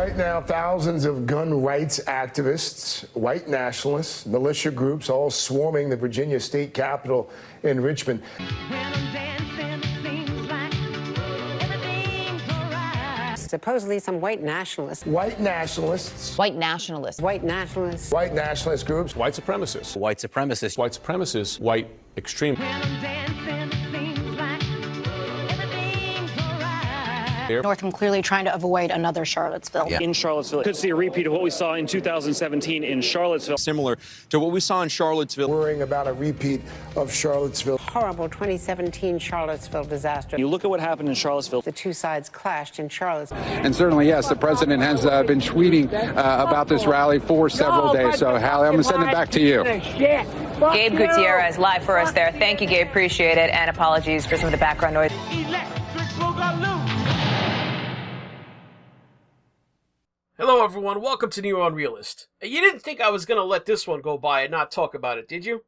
Right now, thousands of gun rights activists, white nationalists, militia groups, all swarming the Virginia state capitol in Richmond. Supposedly some white nationalists. White nationalists. White nationalists. White nationalists. White nationalist groups. White supremacists. White supremacists. White supremacists. White extreme. Northam clearly trying to avoid another Charlottesville. Yeah. In Charlottesville. Could see a repeat of what we saw in 2017 in Charlottesville. Similar to what we saw in Charlottesville. Worrying about a repeat of Charlottesville. Horrible 2017 Charlottesville disaster. You look at what happened in Charlottesville. The two sides clashed in Charlottesville. And certainly, yes, the president has been tweeting about this rally for several days. So, Hallie, I'm going to send it back to you. Gabe Gutierrez live for us there. Thank you, Gabe. Appreciate it. And apologies for some of the background noise. Hello, everyone. Welcome to NeoUnrealist. You didn't think I was going to let this one go by and not talk about it, did you?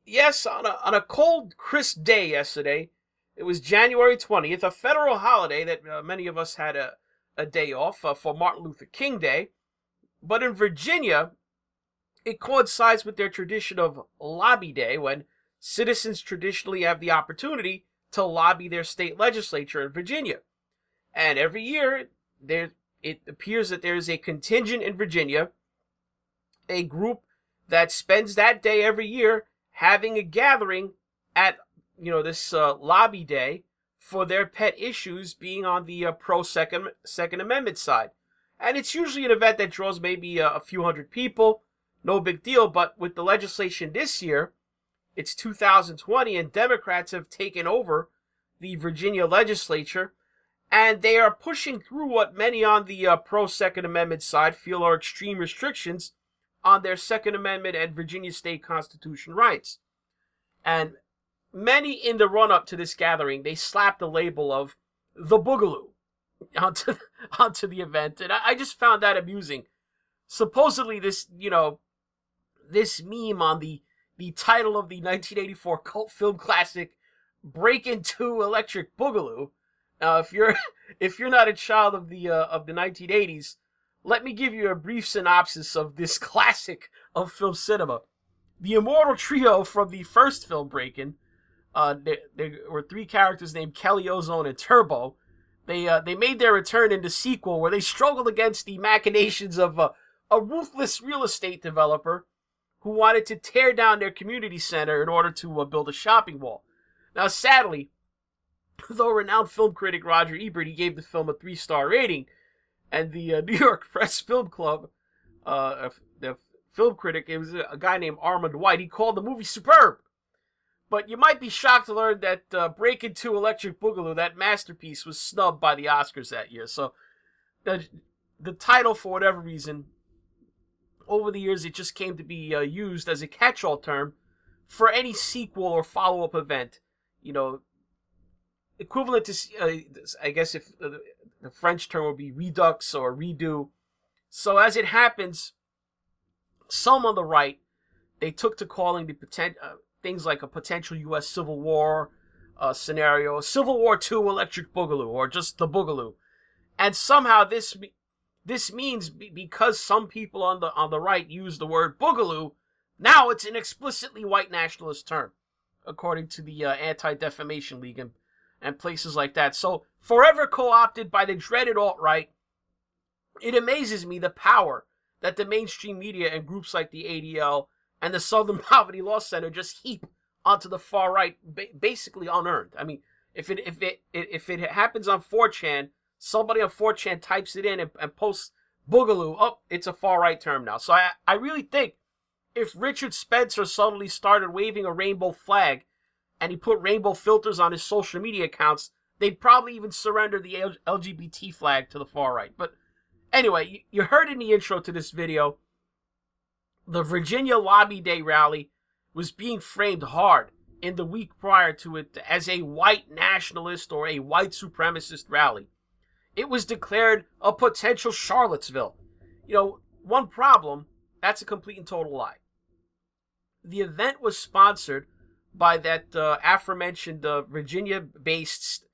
Yes, on a cold, crisp day yesterday, it was January 20th, a federal holiday that many of us had a day off for Martin Luther King Day. But in Virginia, it coincides with their tradition of Lobby Day, when citizens traditionally have the opportunity to lobby their state legislature in Virginia. And every year, it appears that there is a contingent in Virginia, a group that spends that day every year having a gathering at, this lobby day for their pet issues being on the pro-Second Amendment side. And it's usually an event that draws maybe a few hundred people, no big deal, but with the legislation this year, it's 2020 and Democrats have taken over the Virginia legislature. And they are pushing through what many on the pro-Second Amendment side feel are extreme restrictions on their Second Amendment and Virginia state constitution rights. And many in the run-up to this gathering, they slapped the label of the Boogaloo onto the event. And I just found that amusing. Supposedly this, this meme on the title of the 1984 cult film classic, Break Into Electric Boogaloo. If you're not a child of the 1980s, let me give you a brief synopsis of this classic of film cinema. The immortal trio from the first film Breakin', there were three characters named Kelly, Ozone, and Turbo. They made their return in the sequel, where they struggled against the machinations of a ruthless real estate developer who wanted to tear down their community center in order to build a shopping mall. Now, sadly, though renowned film critic Roger Ebert, he gave the film a 3-star rating, and the New York Press Film Club, the film critic, it was a guy named Armand White, he called the movie superb. But you might be shocked to learn that Break Into Electric Boogaloo, that masterpiece, was snubbed by the Oscars that year. So the title, for whatever reason, over the years, it just came to be used as a catch-all term for any sequel or follow-up event. Equivalent to, I guess, if the French term would be redux or redo. So as it happens, some on the right, they took to calling the things like a potential U.S. Civil War scenario, Civil War II Electric Boogaloo, or just the Boogaloo. And somehow this means, because some people on the right use the word Boogaloo, now it's an explicitly white nationalist term, according to the Anti-Defamation League and places like that. So, forever co-opted by the dreaded alt-right, it amazes me the power that the mainstream media and groups like the ADL and the Southern Poverty Law Center just heap onto the far right, basically unearned. I mean, if it happens on 4chan, somebody on 4chan types it in and posts Boogaloo, oh, it's a far right term now. So I really think if Richard Spencer suddenly started waving a rainbow flag and he put rainbow filters on his social media accounts, they'd probably even surrender the LGBT flag to the far right. But anyway, you heard in the intro to this video, the Virginia Lobby Day rally was being framed hard in the week prior to it as a white nationalist or a white supremacist rally. It was declared a potential Charlottesville. One problem, that's a complete and total lie. The event was sponsored by that aforementioned Virginia-based,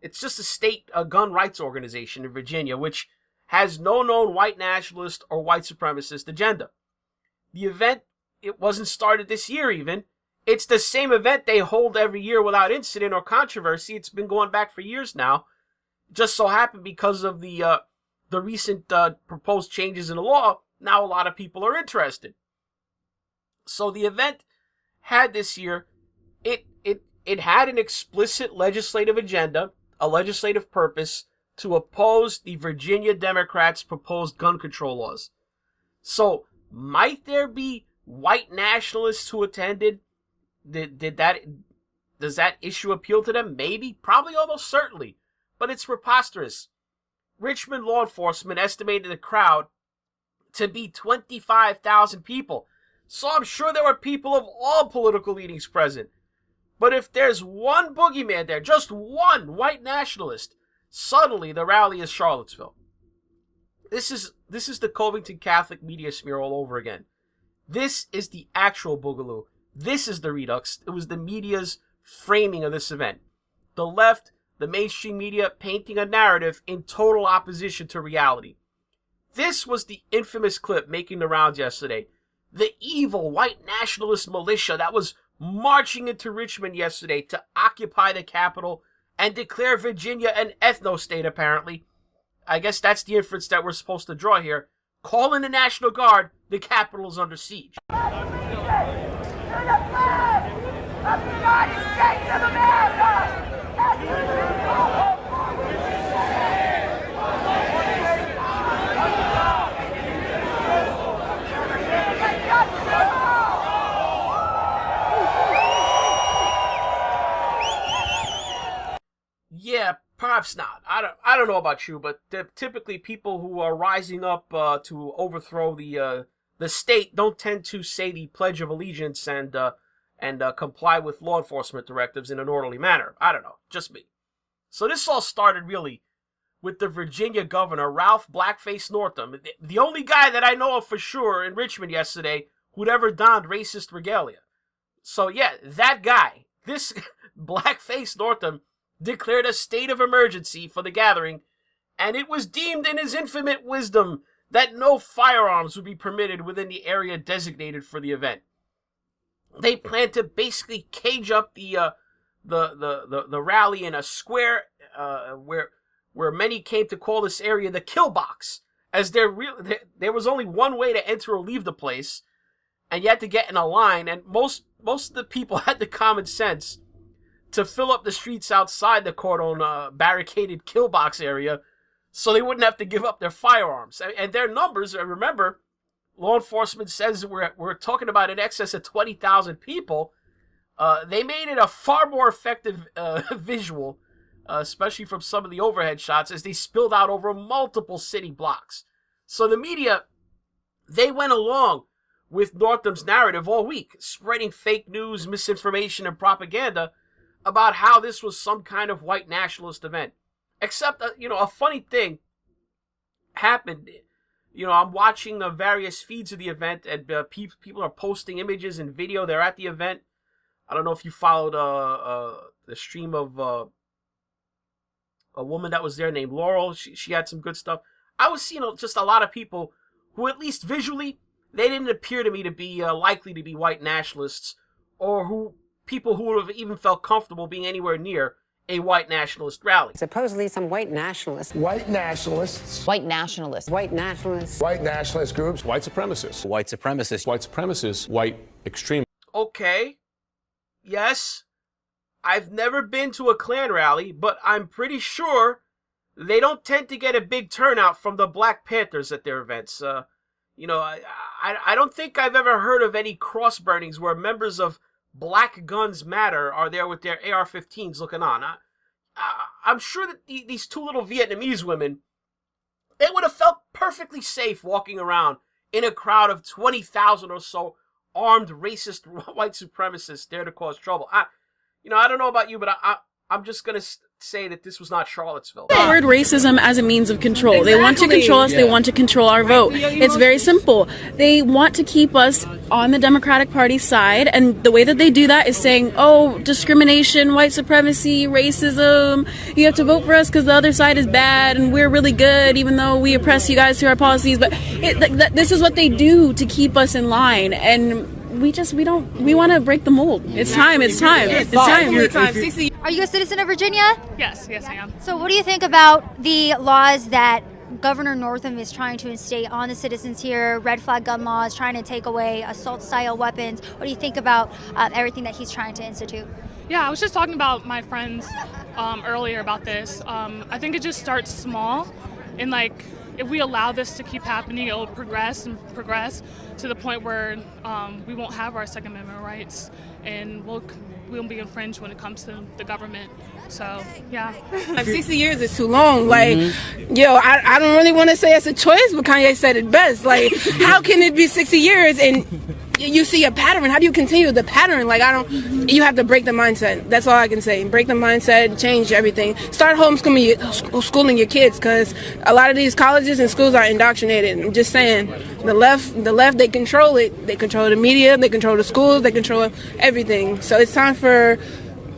it's just a state gun rights organization in Virginia, which has no known white nationalist or white supremacist agenda. The event, it wasn't started this year even. It's the same event they hold every year without incident or controversy. It's been going back for years now. Just so happened because of the recent proposed changes in the law, now a lot of people are interested. So the event had this year, it had an explicit legislative agenda, a legislative purpose to oppose the Virginia Democrats' proposed gun control laws. So might there be white nationalists who attended? Does that issue appeal to them? Maybe, probably, almost certainly. But it's preposterous. Richmond law enforcement estimated the crowd to be 25,000 people. So I'm sure there were people of all political leanings present. But if there's one boogeyman there, just one white nationalist, suddenly the rally is Charlottesville. This is the Covington Catholic media smear all over again. This is the actual Boogaloo. This is the Redux. It was the media's framing of this event. The left, the mainstream media, painting a narrative in total opposition to reality. This was the infamous clip making the rounds yesterday. The evil white nationalist militia that was marching into Richmond yesterday to occupy the Capitol and declare Virginia an ethno-state, apparently. I guess that's the inference that we're supposed to draw here. Call in the National Guard, the Capitol is under siege. Yeah, perhaps not. I don't know about you, but typically people who are rising up to overthrow the state don't tend to say the Pledge of Allegiance and comply with law enforcement directives in an orderly manner. I don't know, just me. So this all started really with the Virginia governor, Ralph Blackface Northam, the only guy that I know of for sure in Richmond yesterday who'd ever donned racist regalia. So yeah, that guy, this Blackface Northam, declared a state of emergency for the gathering, and it was deemed in his infinite wisdom that no firearms would be permitted within the area designated for the event. They planned to basically cage up the rally in a square where many came to call this area the kill box, as there was only one way to enter or leave the place, and you had to get in a line, and most of the people had the common sense to fill up the streets outside the cordon barricaded kill box area so they wouldn't have to give up their firearms. And their numbers, remember, law enforcement says we're talking about in excess of 20,000 people. They made it a far more effective visual, especially from some of the overhead shots, as they spilled out over multiple city blocks. So the media, they went along with Northam's narrative all week, spreading fake news, misinformation, and propaganda about how this was some kind of white nationalist event. Except, a funny thing happened. I'm watching the various feeds of the event, and people are posting images and video. They're at the event. I don't know if you followed the stream of a woman that was there named Laurel. She had some good stuff. I was seeing just a lot of people who, at least visually, they didn't appear to me to be likely to be white nationalists, or people who would have even felt comfortable being anywhere near a white nationalist rally. Supposedly some white nationalists. White nationalists. White nationalists. White nationalists. White nationalist groups. White supremacists. White supremacists. White supremacists. White extremists. Okay. Yes. I've never been to a Klan rally, but I'm pretty sure they don't tend to get a big turnout from the Black Panthers at their events. I don't think I've ever heard of any cross burnings where members of Black Guns Matter are there with their AR-15s looking on. I'm sure that these two little Vietnamese women, they would have felt perfectly safe walking around in a crowd of 20,000 or so armed racist white supremacists there to cause trouble. I don't know about you, but I'm just gonna say that this was not Charlottesville. The word racism as a means of control. They want to control us. They want to control our vote. It's very simple. They want to keep us on the Democratic Party side, and the way that they do that is saying, oh, discrimination, white supremacy, racism, you have to vote for us because the other side is bad and we're really good even though we oppress you guys through our policies. But this is what they do to keep us in line, and we want to break the mold. It's time. Are you a citizen of Virginia? Yes, I am. So what do you think about the laws that Governor Northam is trying to instate on the citizens here, red flag gun laws, trying to take away assault-style weapons? What do you think about everything that he's trying to institute? Yeah, I was just talking about my friends earlier about this. I think it just starts small, and if we allow this to keep happening, it will progress to the point where we won't have our Second Amendment rights, and we'll be infringed when it comes to the government. So, yeah. 60 years is too long. I don't really want to say it's a choice, but Kanye said it best. How can it be 60 years and you see a pattern? How do you continue the pattern? You have to break the mindset. That's all I can say. Break the mindset, change everything. Start schooling your kids, because a lot of these colleges and schools are indoctrinated. I'm just saying, the left, they control it. They control the media, they control the schools, they control everything. So it's time for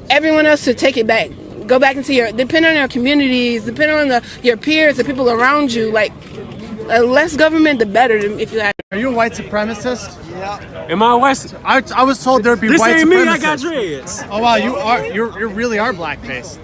everyone else to take it back. Go back into depend on your communities, depend on your peers, the people around you. Less government, the better. If you have. Are you a white supremacist? Yeah. Am I a white? I was told there'd be this white ain't supremacists. Me, I got dreads. Oh wow, you really are blackface.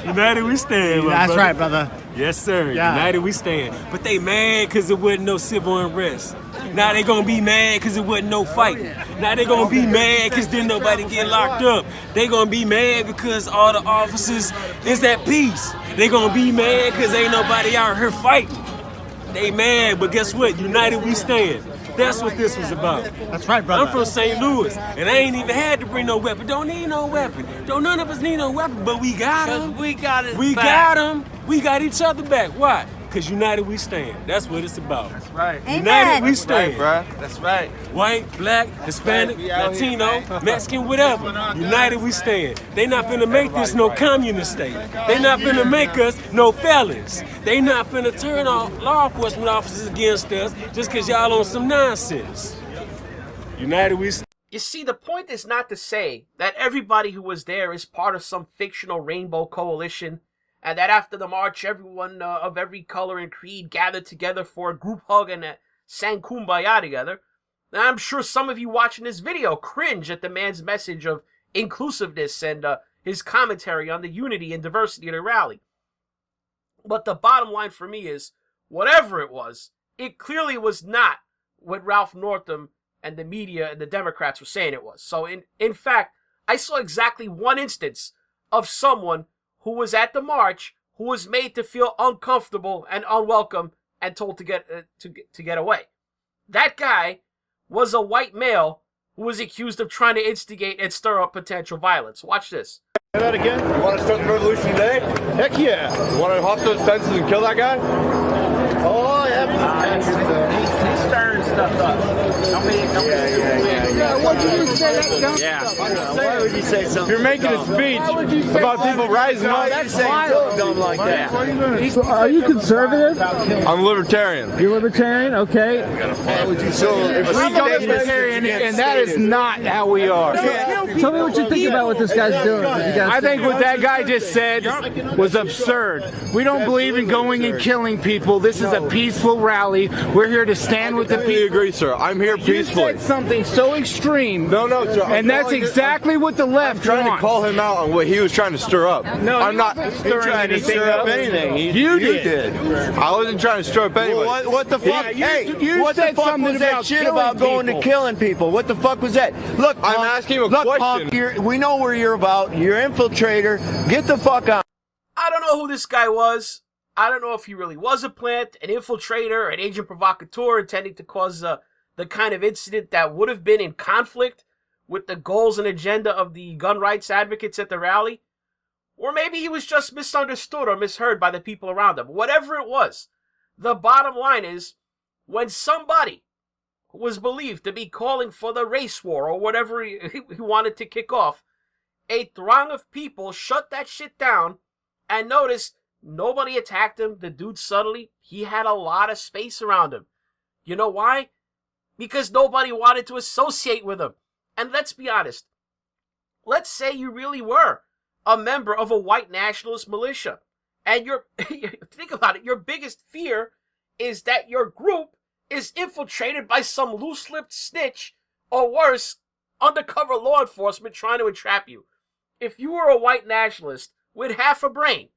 United we stand. That's brother. Right, brother. Yes, sir. Yeah. United we stand. But they mad because there wasn't no civil unrest. Now they gonna be mad because there wasn't no fighting. Now they gonna be mad because didn't nobody get locked up. They gonna be mad because all the officers is at peace. They gonna be mad because ain't nobody out here fighting. They mad, but guess what? United we stand. That's what this was about. That's right, brother. I'm from St. Louis, and I ain't even had to bring no weapon. Don't need no weapon. None of us need no weapon, but we got them. We got it. We got them. We got each other back. Why? Because united we stand. That's what it's about. That's right. United we stand. Right, bro. That's right. White, black, Hispanic, Latino, Mexican, whatever. United we stand. They not finna make this no communist state. They not finna make us no felons. They not finna turn our law enforcement officers against us just because y'all on some nonsense. United we stand. You see, the point is not to say that everybody who was there is part of some fictional rainbow coalition, and that after the march, everyone of every color and creed gathered together for a group hug and sang Kumbaya together. And I'm sure some of you watching this video cringe at the man's message of inclusiveness and his commentary on the unity and diversity of the rally. But the bottom line for me is, whatever it was, it clearly was not what Ralph Northam and the media and the Democrats were saying it was. So in fact, I saw exactly one instance of someone who was at the march, who was made to feel uncomfortable and unwelcome and told to get away. That guy was a white male who was accused of trying to instigate and stir up potential violence. Watch this. Say that again? You want to start the revolution today? Heck yeah. You want to hop those fences and kill that guy? Oh, yeah. He's stirring stuff up. What did you say? Why would you say something? You're making a speech about people rising up. That's something dumb like that. So are you conservative? I'm libertarian. You're libertarian? Okay. So if we I'm a libertarian, and that is not how we are. Tell me what you think about what this guy's doing. I think what that guy just said was absurd. We don't believe in going and killing people. This is a peaceful rally. We're here to stand with the people. I agree, sir. I'm here peacefully. You said something so extreme. No, sir. And that's exactly what the left wants. I'm trying to call him out on what he was trying to stir up. No, I'm not trying to stir up anything. You did. I wasn't trying to stir up anything. Well, what the fuck? What the fuck was that shit about going to killing people? What the fuck was that? Look, I'm asking you a question. Punk, we know where you're about. You're an infiltrator. Get the fuck out. I don't know who this guy was. I don't know if he really was a plant, an infiltrator, an agent provocateur intending to cause the kind of incident that would have been in conflict with the goals and agenda of the gun rights advocates at the rally. Or maybe he was just misunderstood or misheard by the people around him. Whatever it was, the bottom line is, when somebody who was believed to be calling for the race war or whatever he wanted to kick off a throng of people shut that shit down, and notice nobody attacked him. The dude subtly, he had a lot of space around him. You know why? Because nobody wanted to associate with him. And let's be honest. Let's say you really were a member of a white nationalist militia. And think about it, your biggest fear is that your group is infiltrated by some loose-lipped snitch, or worse, undercover law enforcement trying to entrap you. If you were a white nationalist with half a brain,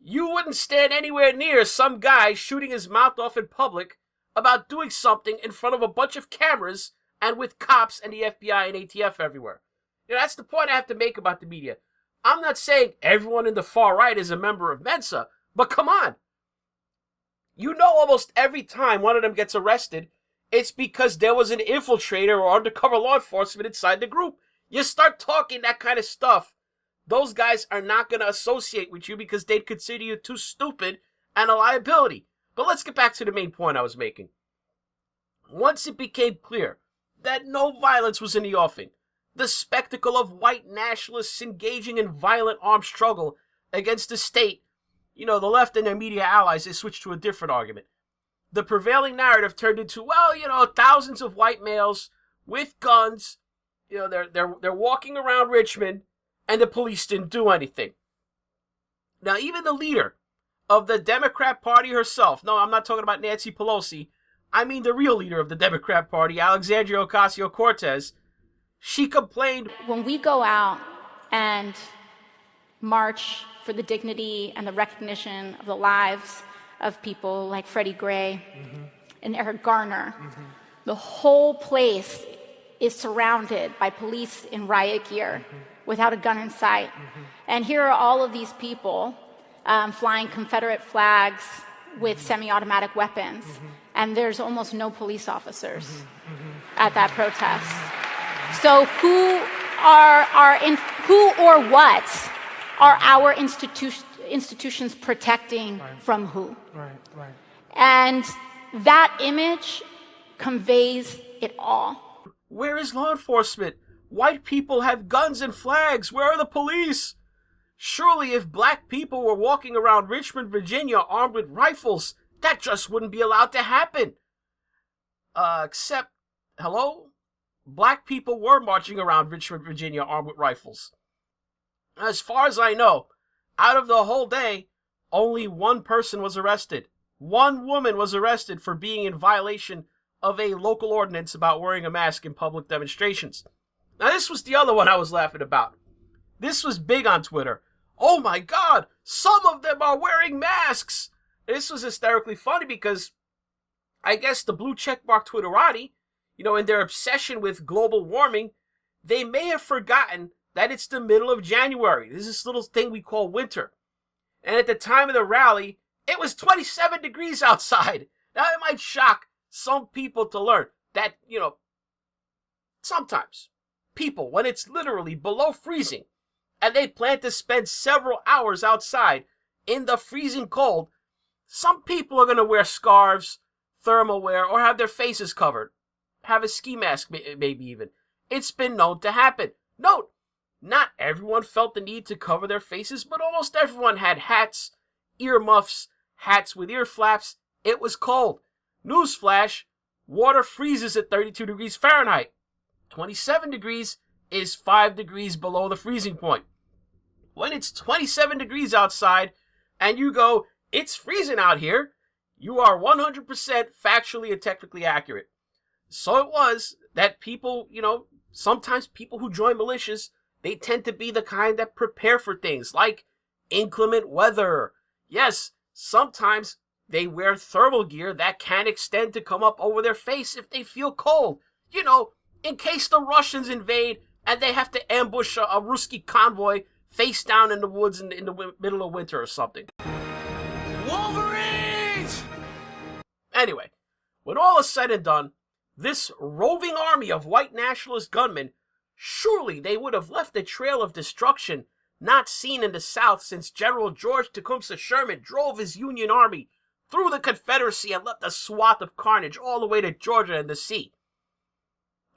you wouldn't stand anywhere near some guy shooting his mouth off in public about doing something in front of a bunch of cameras and with cops and the FBI and ATF everywhere. You know, that's the point I have to make about the media. I'm not saying everyone in the far right is a member of Mensa, but come on. You know, almost every time one of them gets arrested, it's because there was an infiltrator or undercover law enforcement inside the group. You start talking that kind of stuff, those guys are not going to associate with you because they'd consider you too stupid and a liability. But let's get back to the main point I was making. Once it became clear that no violence was in the offing, the spectacle of white nationalists engaging in violent armed struggle against the state, you know, the left and their media allies, they switched to a different argument. The prevailing narrative turned into, well, you know, thousands of white males with guns, you know, they're walking around Richmond, and the police didn't do anything. Now, even the leader of the Democrat Party herself, no, I'm not talking about Nancy Pelosi, I mean the real leader of the Democrat Party, Alexandria Ocasio-Cortez, she complained, When we go out and march for the dignity and the recognition of the lives of people like Freddie Gray and Eric Garner, the whole place is surrounded by police in riot gear without a gun in sight. And here are all of these people flying Confederate flags with semi-automatic weapons, and there's almost no police officers at that protest. So who or what are our institutions protecting from who? Right. And that image conveys it all. Where is law enforcement? White people have guns and flags. Where are the police? Surely if black people were walking around Richmond, Virginia armed with rifles, that just wouldn't be allowed to happen. Except, hello? Black people were marching around Richmond, Virginia armed with rifles. As far as I know, out of the whole day, only one person was arrested. One woman was arrested for being in violation of a local ordinance about wearing a mask in public demonstrations. Now, this was the other one I was laughing about. This was big on Twitter. Oh my God, some of them are wearing masks. This was hysterically funny because I guess the blue checkmark Twitterati, you know, in their obsession with global warming, they may have forgotten that it's the middle of January. This is this little thing we call winter. And at the time of the rally, it was 27 degrees outside. Now, it might shock some people to learn that, you know, sometimes people, when it's literally below freezing, and they plan to spend several hours outside in the freezing cold, some people are going to wear scarves, thermal wear, or have their faces covered. Have a ski mask, maybe even. It's been known to happen. Note, not everyone felt the need to cover their faces, but almost everyone had hats, earmuffs, hats with ear flaps. It was cold. Newsflash, water freezes at 32 degrees Fahrenheit. 27 degrees is 5 degrees below the freezing point. When it's 27 degrees outside and you go, it's freezing out here, you are 100% factually and technically accurate. So it was that people, you know, sometimes people who join militias, they tend to be the kind that prepare for things like inclement weather. Yes, sometimes they wear thermal gear that can extend to come up over their face if they feel cold. You know, in case the Russians invade and they have to ambush a Ruski convoy face down in the woods in the middle of winter or something. Wolverines! Anyway, when all is said and done, this roving army of white nationalist gunmen, surely they would have left a trail of destruction not seen in the South since General George Tecumseh Sherman drove his Union Army through the Confederacy and left a swath of carnage all the way to Georgia and the sea.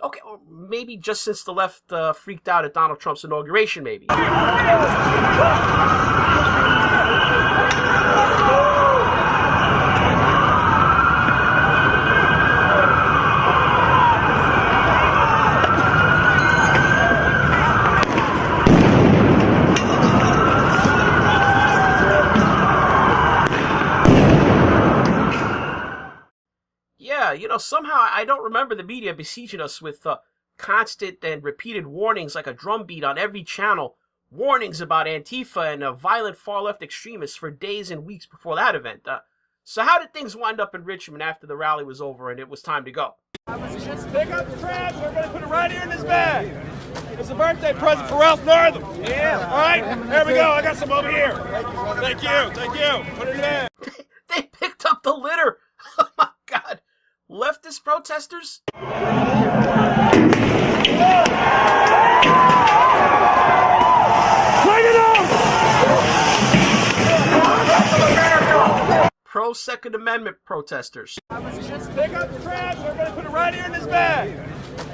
Okay, or maybe just since the left freaked out at Donald Trump's inauguration, maybe. Yeah, you know, somehow I don't remember the media besieging us with constant and repeated warnings like a drumbeat on every channel, warnings about Antifa and violent far-left extremists for days and weeks before that event. So how did things wind up in Richmond after the rally was over and it was time to go? Pick up the trash. We're going to put it right here in this bag. It's a birthday present for Ralph Northam. Yeah. All right, there we go. I got some over here. Thank you. Thank you. Put it in there. They picked up the litter. Oh, my God. Leftist protesters? Pro-Second Amendment protesters. Pick up the trash. We're going to put it right here in this bag.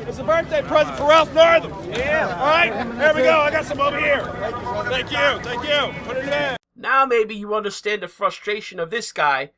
It's a birthday present for Ralph Northam. Yeah. All right, there we go. I got some over here. Thank you. Thank you. Put it in there. Now maybe you understand the frustration of this guy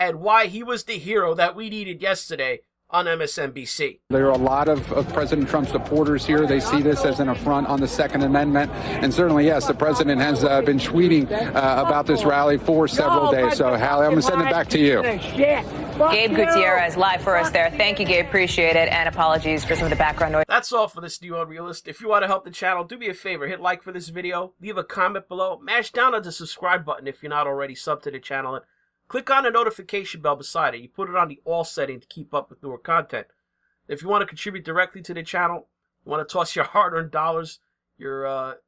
and why he was the hero that we needed yesterday on MSNBC. There are a lot of President Trump supporters here. They see this as an affront on the Second Amendment. And certainly, yes, the president has been tweeting about this rally for several days. So, Hallie, I'm going to send it back to you. Gabe Gutierrez live for us there. Thank you, Gabe. Appreciate it. And apologies for some of the background noise. That's all for this New Unrealist. If you want to help the channel, do me a favor. Hit like for this video. Leave a comment below. Mash down on the subscribe button if you're not already subbed to the channel. And click on the notification bell beside it. You put it on the all setting to keep up with newer content. If you want to contribute directly to the channel, you want to toss your hard-earned dollars, your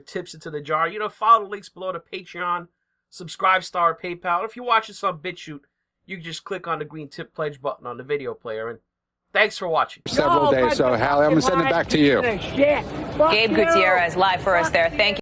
tips into the jar, you know, follow the links below to Patreon, Subscribe Star, or PayPal. If you're watching this on BitChute, you can just click on the green tip pledge button on the video player. And thanks for watching. Several days. So, Hallie, I'm going to send it back to you. Gabe Gutierrez live for us there. Thank you.